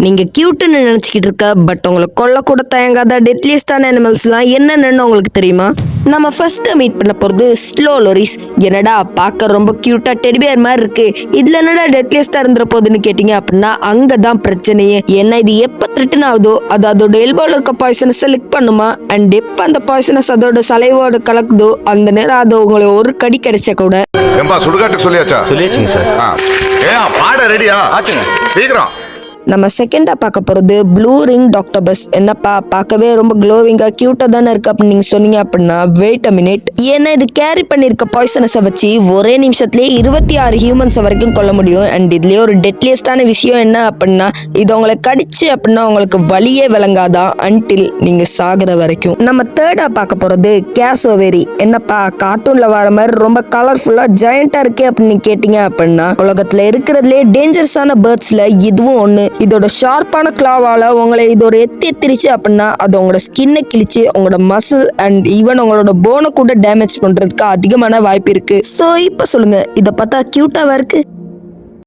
நீங்க கியூட்னு நினைச்சுக்கிட்டு இருக்க பட் உங்களை கொல்ல கூட தயங்காத டெத்லியஸ்டான அனிமல்ஸ்லாம் என்னென்னு உங்களுக்கு தெரியுமா? நம்ம ஃபர்ஸ்ட் மீட் பண்ண போறது ஸ்லோ லோரிஸ். என்னடா பார்க்க ரொம்ப கியூட்டா டெடிபியர் மாதிரி இருக்கு, இதுல என்னடா டெத்லியஸ்டா இருந்துற போகுதுன்னு கேட்டீங்க அப்படின்னா அங்கதான் பிரச்சனையே. என்ன இது எப்ப த்ரெட்டன் ஆகுதோ அது அதோட எல்போல இருக்க பாய்சனஸ் லிக் பண்ணுமா, அண்ட் எப்ப அந்த பாய்சனஸ் அதோட சலைவோட கலக்குதோ அந்த நேரம் அது உங்களை ஒரு கடி கிடைச்ச கூட. சுடுகாட்டு சொல்லியாச்சா? சொல்லியாச்சுங்க சார். பாட ரெடியா ஆச்சுங்க, சீக்கிரம். நம்ம செகண்டா பார்க்க போறது ப்ளூ ரிங் டாக்டோபஸ். என்னப்பா பார்க்கவே ரொம்ப க்ளோவிங்கா கியூட்டா தானே இருக்கு அப்படின்னு நீங்க சொன்னீங்க அப்படின்னா வெயிட் அ மினிட். ஏன்னா இது கேரி பண்ணிருக்க பாய்சனஸை வச்சு ஒரே நிமிஷத்துலயே 26 ஹியூமன்ஸ் வரைக்கும் கொல்ல முடியும். அண்ட் இதுலயே ஒரு டெட்லியஸ்டான விஷயம் என்ன அப்படின்னா இது உங்களை கடிச்சு அப்படின்னா உங்களுக்கு வலியே விளங்காதான் அன்டில் நீங்க சாகுற வரைக்கும். நம்ம தேர்டா பார்க்க போறது கேசோவேரி. என்னப்பா கார்ட்டூன்ல வர மாதிரி ரொம்ப கலர்ஃபுல்லா ஜெயண்டா இருக்கே அப்படின்னு கேட்டீங்க அப்படின்னா உலகத்துல இருக்கிறதுலே டேஞ்சரஸான பேர்ட்ஸ்ல இதுவும் ஒண்ணு. இதோட ஷார்ப்பான கிளாவால உங்களை இதோட எத்திரிச்சு அப்படின்னா அது உங்களோட ஸ்கின்னை கிழிச்சு உங்களோட மசில் அண்ட் ஈவன் உங்களோட போனை கூட டேமேஜ் பண்றதுக்கு அதிகமான வாய்ப்பு இருக்கு. சோ இப்ப சொல்லுங்க, இத பார்த்தா கியூட்டாவா இருக்கு?